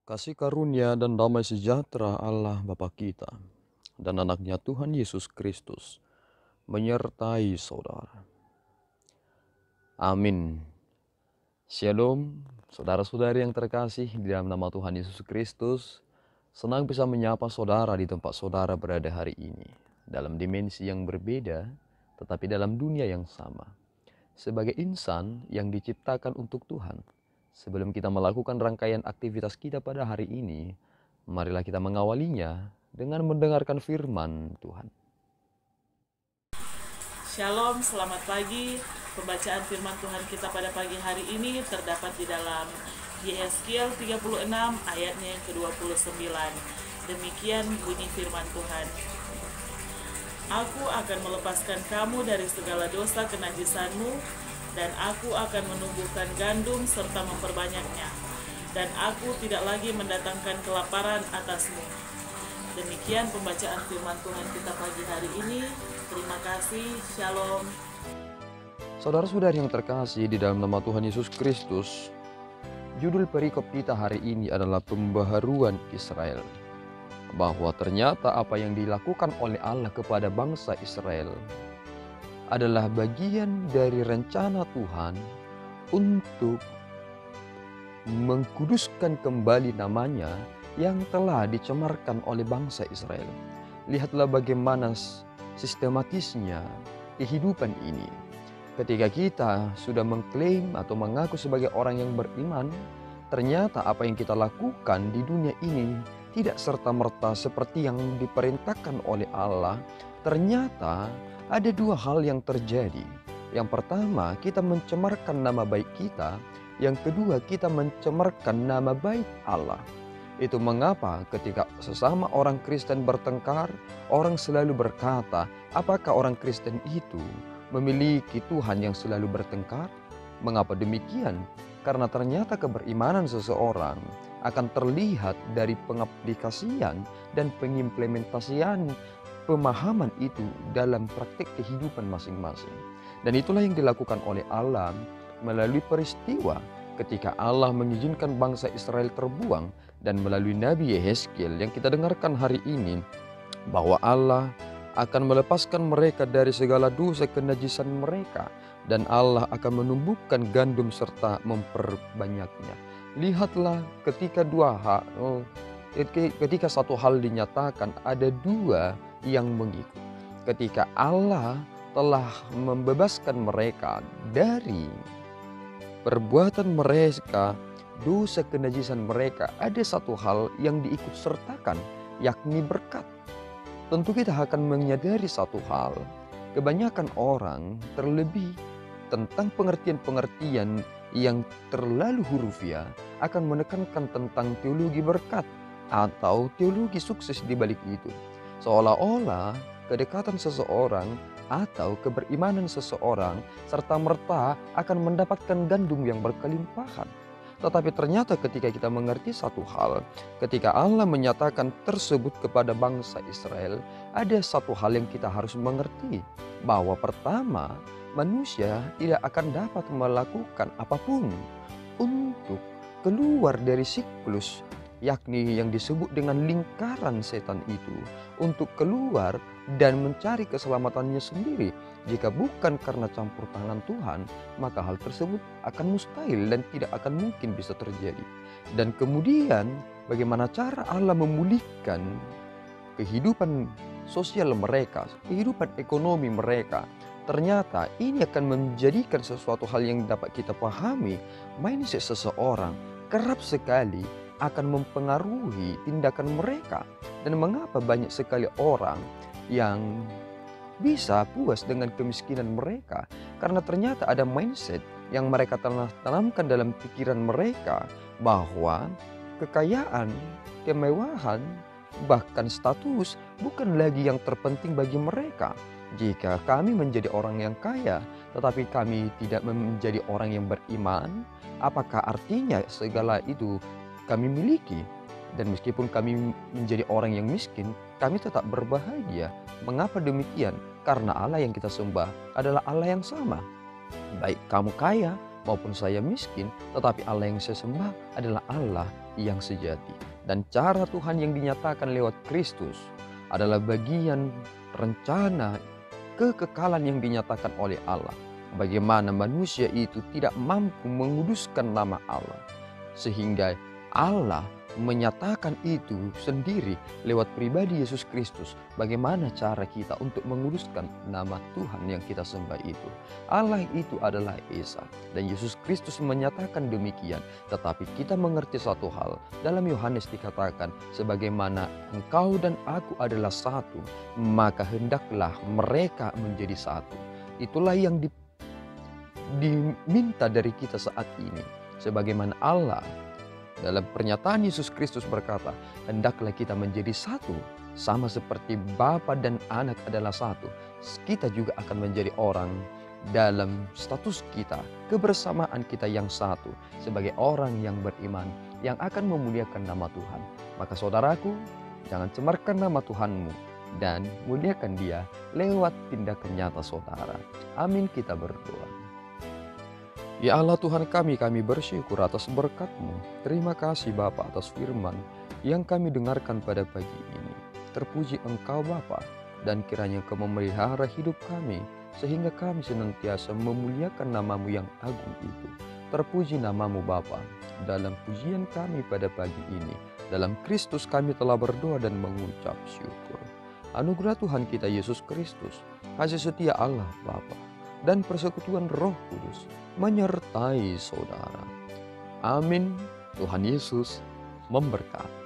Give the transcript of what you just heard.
Kasih karunia dan damai sejahtera Allah Bapa kita dan anaknya Tuhan Yesus Kristus menyertai saudara. Amin. Shalom, saudara-saudari yang terkasih di dalam nama Tuhan Yesus Kristus. Senang bisa menyapa saudara di tempat saudara berada hari ini. Dalam dimensi yang berbeda, tetapi dalam dunia yang sama. Sebagai insan yang diciptakan untuk Tuhan. Sebelum kita melakukan rangkaian aktivitas kita pada hari ini, marilah kita mengawalinya dengan mendengarkan firman Tuhan. Shalom, selamat pagi. Pembacaan firman Tuhan kita pada pagi hari ini terdapat di dalam Yehezkiel 36 ayatnya yang ke-29. Demikian bunyi firman Tuhan. Aku akan melepaskan kamu dari segala dosa kenajisanmu, dan aku akan menumbuhkan gandum serta memperbanyaknya, dan aku tidak lagi mendatangkan kelaparan atasmu. Demikian pembacaan firman Tuhan kita pagi hari ini. Terima kasih, shalom. Saudara-saudari yang terkasih di dalam nama Tuhan Yesus Kristus, judul perikop kita hari ini adalah pembaharuan Israel. Bahwa ternyata apa yang dilakukan oleh Allah kepada bangsa Israel adalah bagian dari rencana Tuhan untuk mengkuduskan kembali namanya yang telah dicemarkan oleh bangsa Israel. Lihatlah bagaimana sistematisnya kehidupan ini. Ketika kita sudah mengklaim atau mengaku sebagai orang yang beriman, ternyata apa yang kita lakukan di dunia ini tidak serta-merta seperti yang diperintahkan oleh Allah. Ternyata ada dua hal yang terjadi. Yang pertama, kita mencemarkan nama baik kita. Yang kedua, kita mencemarkan nama baik Allah. Itu mengapa ketika sesama orang Kristen bertengkar, orang selalu berkata, apakah orang Kristen itu memiliki Tuhan yang selalu bertengkar? Mengapa demikian? Karena ternyata keberimanan seseorang akan terlihat dari pengaplikasian dan pengimplementasian pemahaman itu dalam praktik kehidupan masing-masing. Dan itulah yang dilakukan oleh Allah melalui peristiwa ketika Allah mengizinkan bangsa Israel terbuang, dan melalui Nabi Yehezkiel yang kita dengarkan hari ini, bahwa Allah akan melepaskan mereka dari segala dosa kenajisan mereka, dan Allah akan menumbuhkan gandum serta memperbanyaknya. Lihatlah ketika ketika satu hal dinyatakan, ada dua yang mengikut. Ketika Allah telah membebaskan mereka dari perbuatan mereka, dosa kenajisan mereka, ada satu hal yang diikut sertakan, yakni berkat. Tentu kita akan menyadari satu hal, kebanyakan orang terlebih tentang pengertian-pengertian yang terlalu hurufiah akan menekankan tentang teologi berkat atau teologi sukses di balik itu. Seolah-olah kedekatan seseorang atau keberimanan seseorang serta merta akan mendapatkan gandum yang berkelimpahan. Tetapi ternyata ketika kita mengerti satu hal, ketika Allah menyatakan tersebut kepada bangsa Israel, ada satu hal yang kita harus mengerti, bahwa pertama, manusia tidak akan dapat melakukan apapun untuk keluar dari siklus, yakni yang disebut dengan lingkaran setan itu, untuk keluar dan mencari keselamatannya sendiri. Jika bukan karena campur tangan Tuhan, maka hal tersebut akan mustahil dan tidak akan mungkin bisa terjadi. Dan kemudian bagaimana cara Allah memulihkan kehidupan sosial mereka, kehidupan ekonomi mereka. Ternyata ini akan menjadikan sesuatu hal yang dapat kita pahami. Mindset seseorang kerap sekali akan mempengaruhi tindakan mereka. Dan mengapa banyak sekali orang yang bisa puas dengan kemiskinan mereka? Karena ternyata ada mindset yang mereka telah tanamkan dalam pikiran mereka, bahwa kekayaan, kemewahan, bahkan status bukan lagi yang terpenting bagi mereka. Jika kami menjadi orang yang kaya, tetapi kami tidak menjadi orang yang beriman, apakah artinya segala itu kami miliki? Dan meskipun kami menjadi orang yang miskin, kami tetap berbahagia. Mengapa demikian? Karena Allah yang kita sembah adalah Allah yang sama. Baik kamu kaya maupun saya miskin, tetapi Allah yang saya sembah adalah Allah yang sejati. Dan cara Tuhan yang dinyatakan lewat Kristus adalah bagian rencana kekekalan yang dinyatakan oleh Allah. Bagaimana manusia itu tidak mampu menguduskan nama Allah, sehingga Allah menyatakan itu sendiri lewat pribadi Yesus Kristus. Bagaimana cara kita untuk menguduskan nama Tuhan yang kita sembah itu? Allah itu adalah Esa, dan Yesus Kristus menyatakan demikian. Tetapi kita mengerti satu hal, dalam Yohanes dikatakan, sebagaimana engkau dan aku adalah satu, maka hendaklah mereka menjadi satu. Itulah yang diminta dari kita saat ini. Sebagaimana Allah dalam pernyataan Yesus Kristus berkata, hendaklah kita menjadi satu, sama seperti Bapa dan Anak adalah satu. Kita juga akan menjadi orang dalam status kita, kebersamaan kita yang satu, sebagai orang yang beriman, yang akan memuliakan nama Tuhan. Maka saudaraku, jangan cemarkan nama Tuhanmu, dan muliakan Dia lewat tindakan nyata saudara. Amin, kita berdoa. Ya Allah Tuhan kami bersyukur atas berkat-Mu. Terima kasih Bapa atas firman yang kami dengarkan pada pagi ini. Terpuji Engkau Bapa, dan kiranya Engkau memelihara hidup kami, sehingga kami senantiasa memuliakan nama-Mu yang agung itu. Terpuji nama-Mu Bapa. Dalam pujian kami pada pagi ini, dalam Kristus kami telah berdoa dan mengucap syukur. Anugerah Tuhan kita Yesus Kristus, kasih setia Allah Bapa, dan persekutuan Roh Kudus menyertai saudara. Amin. Tuhan Yesus memberkati.